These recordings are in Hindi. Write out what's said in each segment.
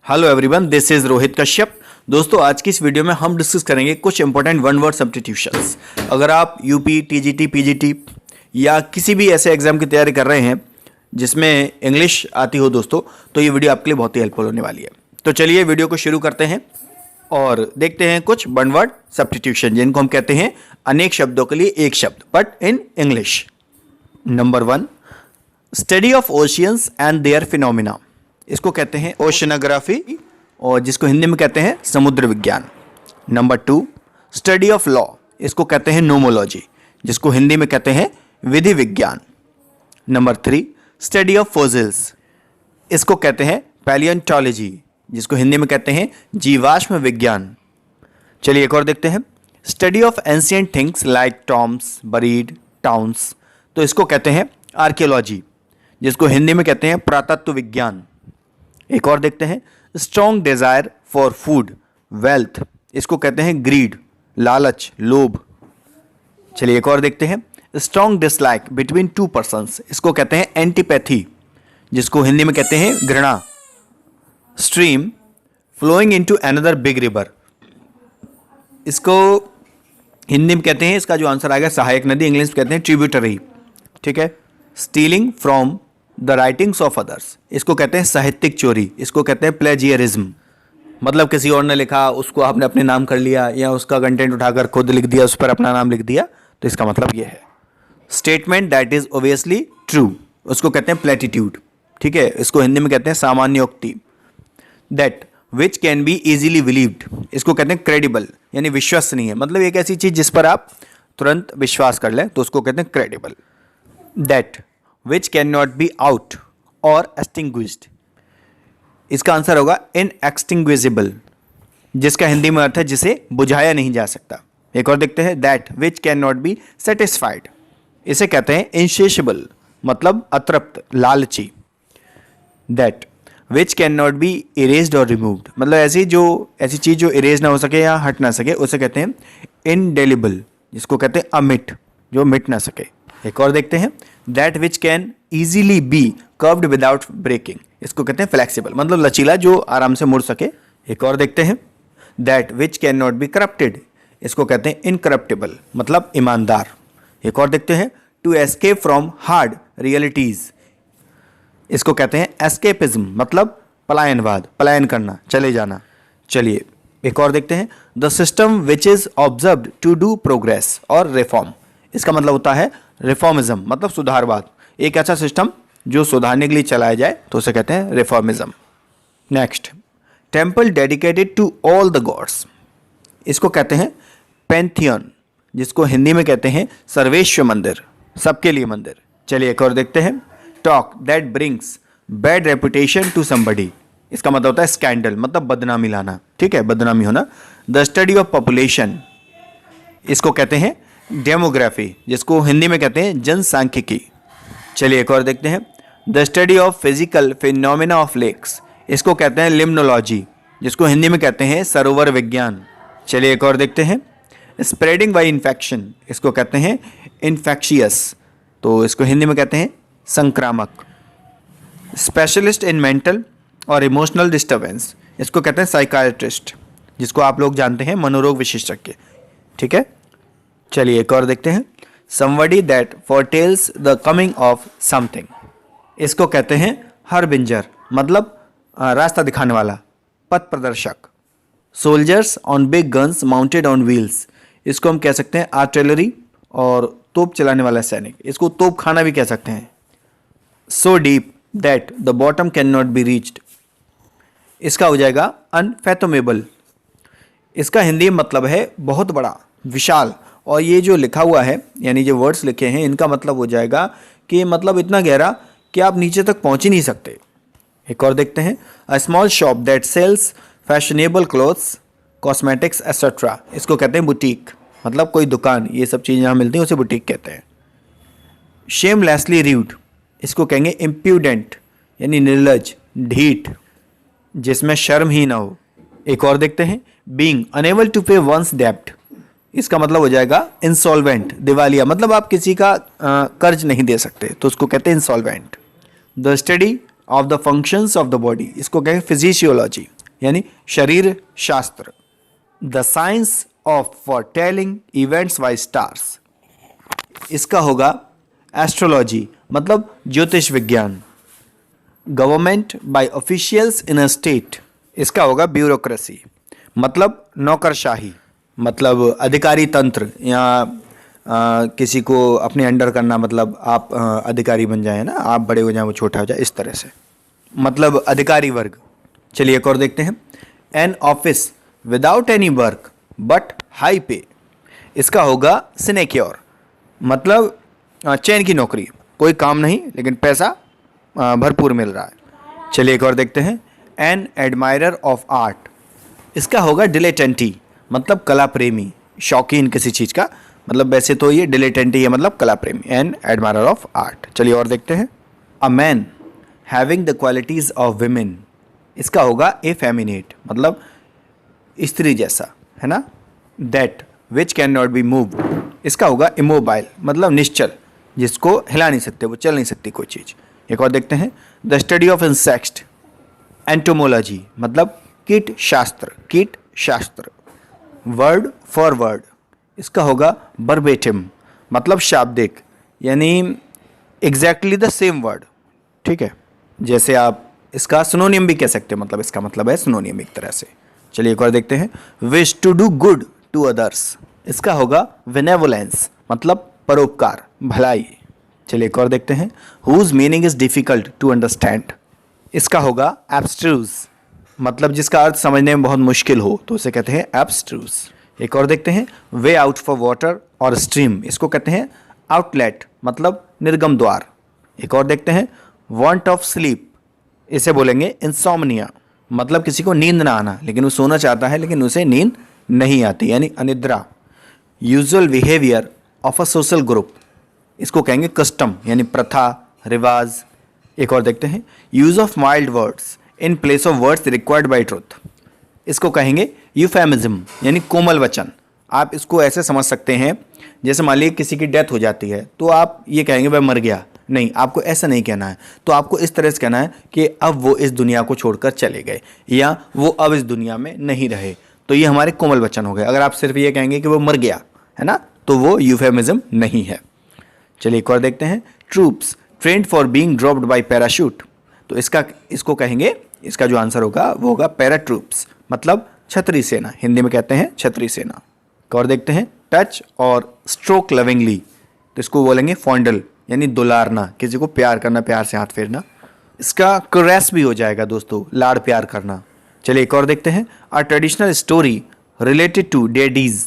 Hello everyone, this is Rohit Kashyap. दोस्तों, आज की इस वीडियो में हम डिस्कस करेंगे कुछ इंपॉर्टेंट वन वर्ड सब्स्टिट्यूशंस। अगर आप यूपी, टीजीटी, पीजीटी या किसी भी ऐसे एग्जाम की तैयारी कर रहे हैं जिसमें इंग्लिश आती हो दोस्तों, तो ये वीडियो आपके लिए बहुत ही हेल्पफुल होने वाली है। तो चलिए वीडियो को शुरू करते हैं और देखते हैं कुछ वन वर्ड सब्स्टिट्यूशन जिनको हम कहते हैं अनेक शब्दों के लिए एक शब्द but in English. Number 1, study of oceans and their phenomena. इसको कहते हैं ओशनोग्राफी और जिसको हिंदी में कहते हैं समुद्र विज्ञान। Number 2, study of law. इसको कहते हैं नोमोलॉजी, जिसको हिंदी में कहते हैं विधि विज्ञान। Number 3, study of fossils. इसको कहते हैं पैलियोंटोलॉजी, जिसको हिंदी में कहते हैं जीवाश्म विज्ञान। चलिए एक और देखते हैं, study of ancient things like tombs, buried, towns. तो इसको कहते हैं आर्कियोलॉजी, जिसको हिंदी में कहते हैं पुरातत्व विज्ञान। एक और देखते हैं, strong desire for food, wealth. इसको कहते हैं ग्रीड, लालच, लोभ। चलिए एक और देखते हैं, strong dislike between two persons. इसको कहते हैं एंटीपैथी, जिसको हिंदी में कहते हैं घृणा। Stream flowing into another big river. इसको हिंदी में कहते हैं, इसका जो आंसर आएगा सहायक नदी, इंग्लिश में कहते हैं ट्रिब्यूटरी। ठीक है। Stealing from the writings of others. इसको कहते हैं साहित्यिक चोरी, इसको कहते हैं प्लेजियरिज्म। मतलब किसी और ने लिखा, उसको आपने अपने नाम कर लिया या उसका कंटेंट उठाकर खुद लिख दिया, उस पर अपना नाम लिख दिया, तो इसका मतलब ये है। Statement that is obviously true, उसको कहते हैं प्लेटिट्यूड। ठीक है। इसको हिंदी में कहते हैं सामान्योक्ति। That which can be easily believed. इसको कहते हैं क्रेडिबल, यानी विश्वसनीय। मतलब एक ऐसी चीज जिस पर आप तुरंत विश्वास कर लें, तो उसको कहते हैं credible. That which can not be out और एक्सटिंग्विश्ड। इसका आंसर होगा इनएक्सटिंग्विजिबल, जिसका हिंदी में अर्थ है जिसे बुझाया नहीं जा सकता। एक और देखते हैं, that which can not be satisfied. इसे कहते हैं इनशेषेबल, मतलब अतृप्त, लालची। That which can not B erased और रिमूव्ड। मतलब ऐसी चीज जो इरेज ना हो सके या हट ना सके, उसे कहते हैं इनडेलिबल, जिसको कहते हैं अमिट, जो मिट ना सके। एक और देखते हैं, that which can easily be curved without breaking. इसको कहते हैं फ्लेक्सिबल, मतलब लचीला, जो आराम से मुड़ सके। एक और देखते हैं, that which can not B corrupted. इसको कहते हैं इनकरप्टेबल, मतलब ईमानदार। एक और देखते हैं, to escape from hard realities. इसको कहते हैं एस्केपिज्म, मतलब पलायनवाद, पलायन करना, चले जाना। चलिए एक और देखते हैं, the system which is observed to do progress और रिफॉर्म। इसका मतलब होता है रिफॉर्मिज्म, मतलब सुधारवाद। एक ऐसा सिस्टम जो सुधारने के लिए चलाया जाए, तो उसे कहते हैं reformism. Next, temple dedicated to all the gods. इसको कहते हैं पैंथियन, जिसको हिंदी में कहते हैं सर्वेश्वर मंदिर, सबके लिए मंदिर। चलिए एक और देखते हैं, talk that brings bad reputation to somebody. इसका मतलब होता है स्कैंडल, मतलब बदनामी लाना। ठीक है, बदनामी होना। The study of population. इसको कहते हैं डेमोग्राफी, जिसको हिंदी में कहते हैं जनसांख्यिकी। चलिए एक और देखते हैं, the study of physical phenomena of lakes. इसको कहते हैं लिम्नोलॉजी, जिसको हिंदी में कहते हैं सरोवर विज्ञान। चलिए एक और देखते हैं, स्प्रेडिंग बाय इन्फेक्शन। इसको कहते हैं इन्फेक्शियस, तो इसको हिंदी में कहते हैं संक्रामक। स्पेशलिस्ट इन मेंटल और इमोशनल डिस्टर्बेंस। इसको कहते हैं साइकाइट्रिस्ट, जिसको आप लोग जानते हैं मनोरोग विशेषज्ञ। ठीक है। चलिए एक और देखते हैं, somebody that foretells the coming of something। इसको कहते हैं हरबिंजर, मतलब रास्ता दिखाने वाला, पथ प्रदर्शक। Soldiers on big guns mounted on wheels. इसको हम कह सकते हैं आर्टिलरी और तोप चलाने वाला सैनिक। इसको तोप खाना भी कह सकते हैं। So deep that the bottom can not be reached. इसका हो जाएगा अनफैथोमेबल। इसका हिंदी मतलब है बहुत बड़ा, विशाल। और ये जो लिखा हुआ है, यानी जो वर्ड्स लिखे हैं, इनका मतलब हो जाएगा कि मतलब इतना गहरा कि आप नीचे तक पहुंच ही नहीं सकते। एक और देखते हैं, a small shop that sells fashionable clothes, cosmetics etcetera. इसको कहते हैं बुटीक, मतलब कोई दुकान, ये सब चीज़ें यहाँ मिलती हैं, उसे बुटीक कहते हैं। Shamelessly rude. इसको कहेंगे इम्प्यूडेंट, यानी निर्लज, ढीठ, जिसमें शर्म ही ना हो। एक और देखते हैं, बीइंग अनेबल टू पे वंस डेब्ट। इसका मतलब हो जाएगा इंसॉल्वेंट, दिवालिया, मतलब आप किसी का कर्ज नहीं दे सकते, तो उसको कहते हैं insolvent. The study of the functions of the body, इसको कहें फिजिशियोलॉजी। यानी शरीर शास्त्र। The science of foretelling events by stars, इसका होगा एस्ट्रोलॉजी मतलब ज्योतिष विज्ञान। Government by officials in a state, इसका होगा ब्यूरोक्रेसी मतलब नौकरशाही, मतलब अधिकारी तंत्र या किसी को अपने अंडर करना, मतलब आप अधिकारी बन जाए ना, आप बड़े हो जाए वो छोटा हो जाए, इस तरह से, मतलब अधिकारी वर्ग। चलिए एक और देखते हैं। An office without any work but high पे, इसका होगा सिनेक्योर मतलब चैन की नौकरी, कोई काम नहीं लेकिन पैसा भरपूर मिल रहा है। चलिए एक और देखते हैं। एन एडमायरर ऑफ आर्ट, इसका होगा डिलेटेंटी मतलब कला प्रेमी, शौकीन किसी चीज़ का, मतलब वैसे तो ये डिलेटेंटी है मतलब कला प्रेमी। An admirer of art. चलिए और देखते हैं। A man having the qualities of women, इसका होगा एफेमिनेट मतलब स्त्री जैसा, है ना। That which can not be move, इसका होगा इमोबाइल मतलब निश्चल, जिसको हिला नहीं सकते, वो चल नहीं सकती कोई चीज़। एक और देखते हैं। The study of insect, entomology मतलब कीट शास्त्र, कीट शास्त्र। वर्ड फॉर वर्ड, इसका होगा वर्बेटिम मतलब शाब्दिक, यानी एग्जैक्टली द सेम वर्ड, ठीक है। जैसे आप इसका सिनोनियम भी कह सकते हैं, मतलब इसका मतलब है सिनोनियम एक तरह से। चलिए एक और देखते हैं। Wish to do good to others, इसका होगा बेनेवोलेंस मतलब परोपकार, भलाई। चलिए एक और देखते हैं। Whose meaning is difficult to understand, इसका होगा एब्स्ट्रूज मतलब जिसका अर्थ समझने में बहुत मुश्किल हो तो उसे कहते हैं एब्स्ट्रूज। एक और देखते हैं। वे आउट फॉर वाटर और स्ट्रीम, इसको कहते हैं आउटलेट मतलब निर्गम द्वार। एक और देखते हैं। वांट ऑफ स्लीप, इसे बोलेंगे इंसोम्निया मतलब किसी को नींद ना आना, लेकिन वो सोना चाहता है लेकिन उसे नींद नहीं आती, यानी अनिद्रा। Usual behaviour of a social group, इसको कहेंगे कस्टम यानी प्रथा, रिवाज। एक और देखते हैं। Use of mild words in place of words required by truth, इसको कहेंगे यूफेमिज्म यानी कोमल वचन। आप इसको ऐसे समझ सकते हैं, जैसे मान लीजिए किसी की डेथ हो जाती है तो आप ये कहेंगे वह मर गया, नहीं, आपको ऐसा नहीं कहना है। तो आपको इस तरह से कहना है कि अब वो इस दुनिया को छोड़कर चले गए या वो अब इस दुनिया में नहीं रहे, तो ये हमारे कोमल वचन हो गए। अगर आप सिर्फ ये कहेंगे कि वो मर गया, है ना, तो वो यूफेमिज्म नहीं है। चलिए एक और देखते हैं। Troops trained for being dropped by parachute, तो इसको कहेंगे, इसका जो आंसर होगा वो होगा पैरा ट्रूप्स मतलब छतरी सेना, हिंदी में कहते हैं छतरी सेना। एक और देखते हैं। टच और स्ट्रोक लविंगली, तो इसको बोलेंगे फॉन्डल यानी दुलारना, किसी को प्यार करना, प्यार से हाथ फेरना। इसका क्रेस भी हो जाएगा दोस्तों, लाड़ प्यार करना। चलिए एक और देखते हैं। A traditional story related to deities,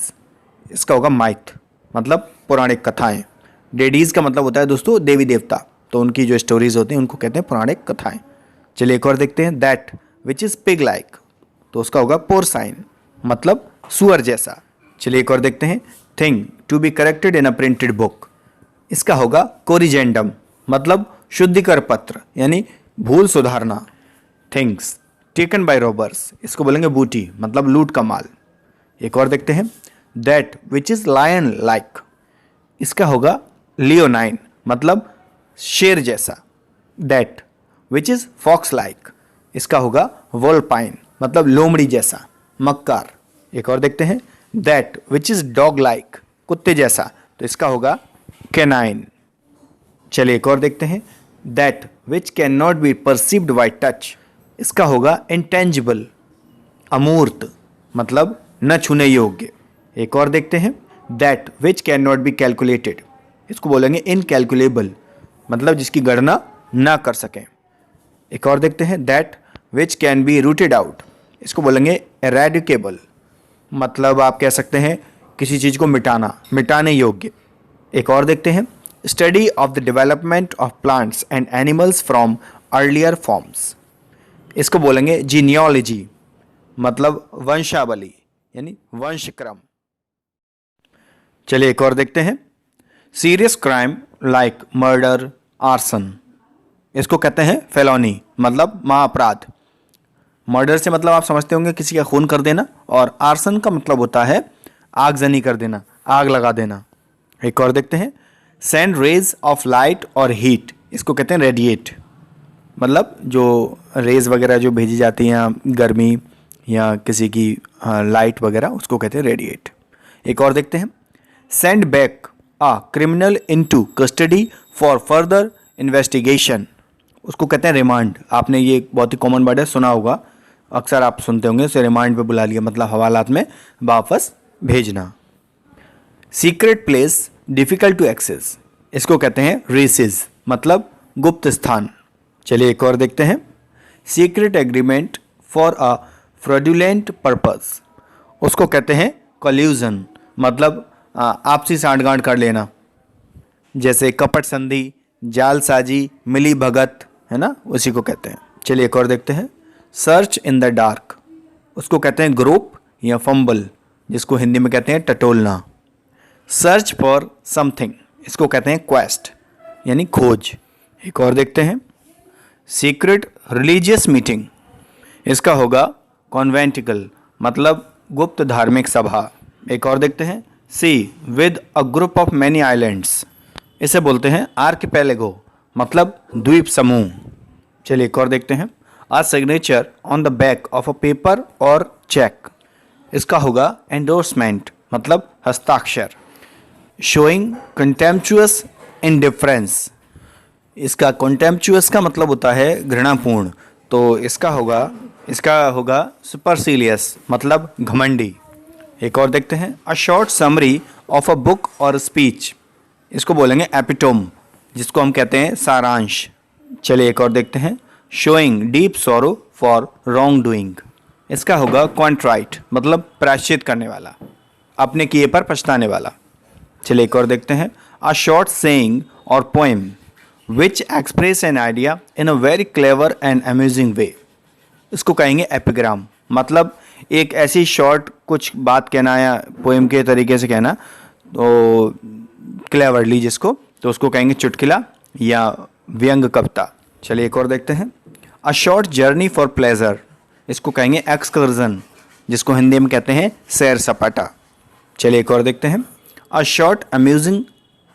इसका होगा माइथ मतलब पौराणिक कथाएं। डेडीज का मतलब होता है दोस्तों देवी देवता, तो उनकी जो स्टोरीज होती हैं उनको कहते हैं पौराणिक कथाएं। चलिए एक और देखते हैं। That which is pig like, तो उसका होगा पोरसाइन मतलब सुअर जैसा। चलिए एक और देखते हैं। Thing to be corrected in a printed book, इसका होगा कोरिजेंडम मतलब शुद्धिकर पत्र यानी भूल सुधारना। थिंग्स टेकन बाय रॉबर्स, इसको बोलेंगे बूटी मतलब लूट का माल। एक और देखते हैं। That which is lion like, इसका होगा लियोनाइन मतलब शेर जैसा। That which is fox like, इसका होगा वोल्पाइन मतलब लोमड़ी जैसा, मक्कार। एक और देखते हैं। That which is dog like, कुत्ते जैसा, तो इसका होगा कैनाइन। चलिए एक और देखते हैं। That which can not be perceived bye touch, इसका होगा इंटेंजिबल, अमूर्त मतलब न छूने योग्य। एक और देखते हैं। That which can not be calculated, इसको बोलेंगे इनकैलकुलेबल मतलब जिसकी गणना ना कर सकें। एक और देखते हैं। That which can B rooted out, इसको बोलेंगे एरेडिकेबल मतलब आप कह सकते हैं किसी चीज़ को मिटाना, मिटाने योग्य। एक और देखते हैं। Study of the development of plants and animals from earlier forms, इसको बोलेंगे जीनियोलॉजी मतलब वंशावली यानी वंशक्रम। चलिए एक और देखते हैं। Serious crime like murder arson, इसको कहते हैं फेलोनी मतलब महाअपराध। मर्डर से मतलब आप समझते होंगे किसी का खून कर देना, और आर्सन का मतलब होता है आगजनी कर देना, आग लगा देना। एक और देखते हैं। सेंड रेज ऑफ लाइट और हीट, इसको कहते हैं रेडिएट मतलब जो रेज वगैरह जो भेजी जाती हैं गर्मी या किसी की लाइट वगैरह, उसको कहते हैं रेडिएट। एक और देखते हैं, send back a criminal into custody for further investigation, उसको कहते हैं रिमांड। आपने ये बहुत ही कॉमन वर्ड है, सुना होगा, अक्सर आप सुनते होंगे, उसे रिमांड पे बुला लिया, मतलब हवालात में वापस भेजना। Secret place difficult to access, इसको कहते हैं रेसेस, मतलब गुप्त स्थान। चलिए एक और देखते हैं, secret agreement for a fraudulent purpose, उसको कहते हैं कॉल्यूजन, मतलब आपसी सांठगांठ कर लेना, जैसे कपट संधि, जालसाजी, मिली भगत, है ना, उसी को कहते हैं। चलिए एक और देखते हैं, सर्च इन द डार्क, उसको कहते हैं ग्रोप या फंबल, जिसको हिंदी में कहते हैं टटोलना। सर्च फॉर समथिंग, इसको कहते हैं क्वेस्ट यानी खोज। एक और देखते हैं, सीक्रेट रिलीजियस मीटिंग, इसका होगा कॉन्वेंटिकल, मतलब गुप्त धार्मिक सभा। एक और देखते हैं, sea with a group of many islands, इसे बोलते हैं आर्किपेलेगो, मतलब द्वीप समूह। चलिए एक और देखते हैं, a signature on the back of a paper or cheque, इसका होगा एंडोर्समेंट, मतलब हस्ताक्षर। शोइंग कंटेम्पचुअस इंडिफरेंस, इसका कंटेम्पचुअस का मतलब होता है घृणापूर्ण, तो इसका होगा सुपरसीलियस, मतलब घमंडी। एक और देखते हैं, a short summary of a book और स्पीच, इसको बोलेंगे एपिटोम, जिसको हम कहते हैं सारांश। चलिए एक और देखते हैं, showing deep sorrow for wrong doing, इसका होगा कॉन्ट्राइट, मतलब प्रायश्चित करने वाला, अपने किए पर पछताने वाला। चलिए एक और देखते हैं, a short saying or poem which express an idea in a very clever and amusing way, इसको कहेंगे एपिग्राम, मतलब एक ऐसी शॉर्ट कुछ बात कहना या पोएम के तरीके से कहना, तो क्लेवरली जिसको, तो उसको कहेंगे चुटकुला या व्यंग कविता। चलिए एक और देखते हैं, a short journey for pleasure, इसको कहेंगे एक्सकर्जन, जिसको हिंदी में कहते हैं सैर सपाटा। चलिए एक और देखते हैं, a short amusing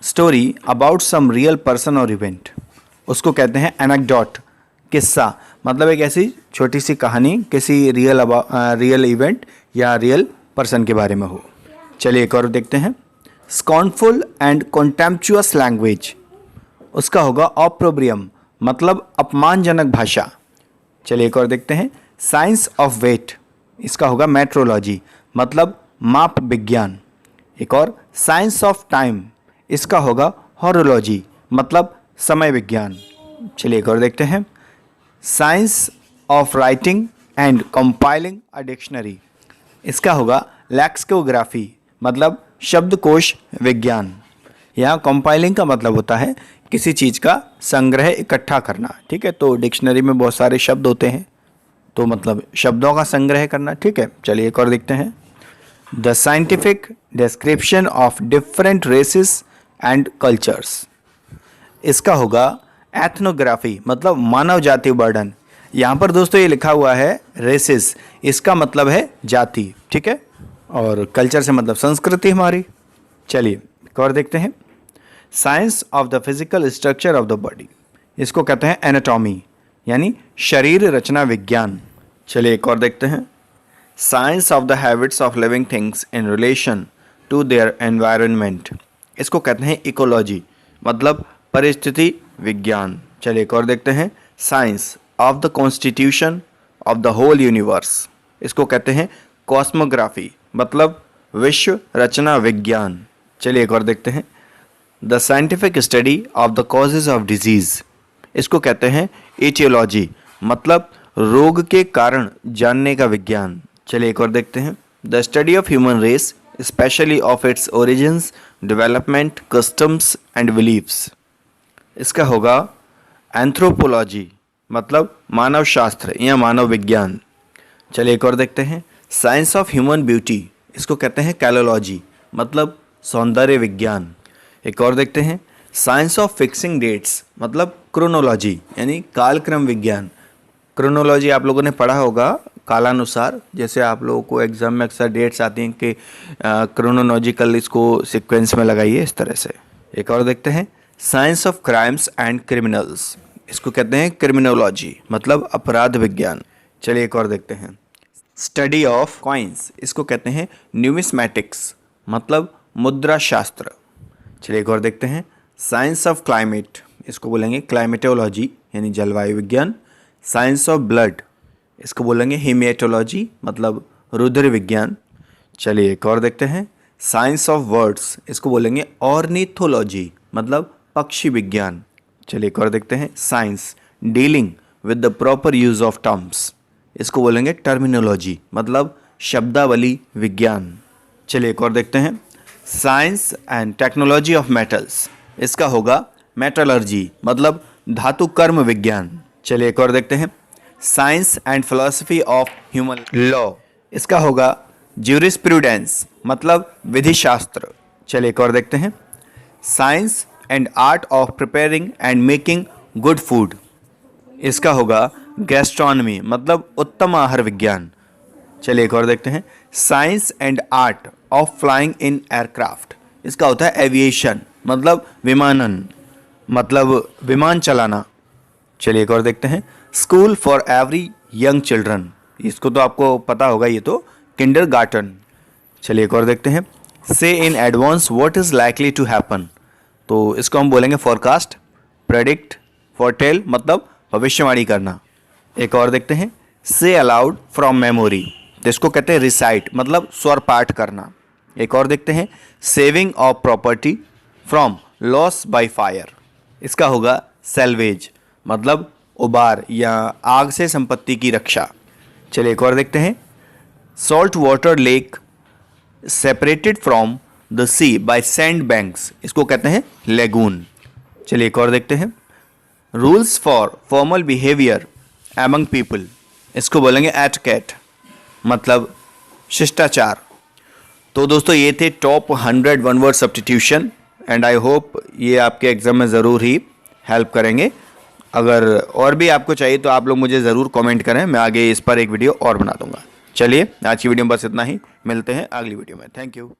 story about some real person और इवेंट, उसको कहते हैं एनेक्डोट, किस्सा, मतलब एक ऐसी छोटी सी कहानी किसी रियल इवेंट या रियल पर्सन के बारे में हो। चलिए एक और देखते हैं, स्कॉर्नफुल एंड कॉन्टेम्पचुअस लैंग्वेज, उसका होगा ऑप्रोब्रियम, मतलब अपमानजनक भाषा। चलिए एक और देखते हैं, साइंस ऑफ वेट, इसका होगा मेट्रोलॉजी, मतलब माप विज्ञान। एक और, साइंस ऑफ टाइम, इसका होगा हॉरोलॉजी, मतलब समय विज्ञान। चलिए एक और देखते हैं, science of writing and compiling a dictionary, इसका होगा लैक्सिकोग्राफी, मतलब शब्दकोश विज्ञान। यहाँ कंपाइलिंग का मतलब होता है किसी चीज़ का संग्रह इकट्ठा करना, ठीक है, तो डिक्शनरी में बहुत सारे शब्द होते हैं, तो मतलब शब्दों का संग्रह करना, ठीक है। चलिए एक और देखते हैं, the scientific description of different races and cultures, इसका होगा एथनोग्राफी, मतलब मानव जाति वर्णन। यहाँ पर दोस्तों ये लिखा हुआ है रेसेस, इसका मतलब है जाति, ठीक है, और कल्चर से मतलब संस्कृति हमारी। चलिए एक और देखते हैं, science of the physical structure of the body, इसको कहते हैं एनाटॉमी, यानी शरीर रचना विज्ञान। चलिए एक और देखते हैं, science of the habits of living things in relation to their environment, इसको कहते हैं इकोलॉजी, मतलब परिस्थिति विज्ञान। चलिए एक और देखते हैं, science of the constitution of the whole universe, इसको कहते हैं कॉस्मोग्राफी, मतलब विश्व रचना विज्ञान। चलिए एक और देखते हैं, the scientific study of the causes of disease, इसको कहते हैं एटियोलॉजी, मतलब रोग के कारण जानने का विज्ञान। चलिए एक और देखते हैं, the study of human race specially of its origins, development, customs and beliefs, इसका होगा एंथ्रोपोलॉजी, मतलब मानव शास्त्र या मानव विज्ञान। चलिए एक और देखते हैं, साइंस ऑफ ह्यूमन ब्यूटी, इसको कहते हैं कैलोलॉजी, मतलब सौंदर्य विज्ञान। एक और देखते हैं, साइंस ऑफ फिक्सिंग डेट्स, मतलब क्रोनोलॉजी, यानी कालक्रम विज्ञान। क्रोनोलॉजी आप लोगों ने पढ़ा होगा कालानुसार, जैसे आप लोगों को एग्जाम में अक्सर डेट्स आती हैं कि क्रोनोलॉजिकल इसको सीक्वेंस में लगाइए, इस तरह से। एक और देखते हैं, science of crimes and criminals, इसको कहते हैं क्रिमिनोलॉजी, मतलब अपराध विज्ञान। चलिए एक और देखते हैं, स्टडी ऑफ कॉइन्स, इसको कहते हैं न्यूमिस्मैटिक्स, मतलब मुद्रा शास्त्र। चलिए एक और देखते हैं। साइंस ऑफ क्लाइमेट, इसको बोलेंगे क्लाइमेटोलॉजी यानी जलवायु विज्ञान। साइंस ऑफ ब्लड, इसको बोलेंगे हीमेटोलॉजी, मतलब रुधिर विज्ञान। चलिए एक और देखते हैं। साइंस ऑफ वर्ड्स, इसको बोलेंगे ऑर्निथोलॉजी, मतलब पक्षी विज्ञान। चलिए एक और देखते हैं। Science dealing with the proper use of terms, इसको बोलेंगे टर्मिनोलॉजी, मतलब शब्दावली विज्ञान। चलिए एक और देखते हैं। Science and technology of metals, इसका होगा मेटलर्जी, मतलब धातु कर्म विज्ञान। चलिए एक और देखते हैं। Science and philosophy of human law, इसका होगा ज्यूरिस्प्रूडेंस, मतलब विधि शास्त्र। चलिए एक और देखते हैं। Science and art of preparing and making good food, इसका होगा गैस्ट्रोनॉमी, मतलब उत्तम आहार विज्ञान। चलिए एक और देखते हैं। Science and art of flying in aircraft, इसका होता है एविएशन, मतलब विमानन, मतलब विमान चलाना। चलिए एक और देखते हैं। School for every young children, इसको तो आपको पता होगा, ये तो किंडरगार्टन। चलिए एक और देखते हैं। See in advance what is likely to happen, तो इसको हम बोलेंगे फॉरकास्ट, प्रेडिक्ट, फोरटेल, मतलब भविष्यवाणी करना। एक और देखते हैं। से अलाउड फ्रॉम मेमोरी, तो इसको कहते हैं रिसाइट, मतलब स्वर पाठ करना। एक और देखते हैं। Saving of property from loss by fire, इसका होगा सेल्वेज, मतलब उबार या आग से संपत्ति की रक्षा। चलिए एक और देखते हैं। Salt water lake separated from the sea by sand banks, इसको कहते हैं लेगून। चलिए एक और देखते हैं। Rules for formal behaviour among people, इसको बोलेंगे एटिकेट, मतलब शिष्टाचार। तो दोस्तों ये थे top 100 one word substitution and I hope ये आपके एग्जाम में ज़रूर ही हेल्प करेंगे। अगर और भी आपको चाहिए तो आप लोग मुझे ज़रूर कमेंट करें, मैं आगे इस पर एक वीडियो और बना दूंगा। चलिए आज की वीडियो में बस इतना ही, मिलते हैं अगली वीडियो में। Thank you.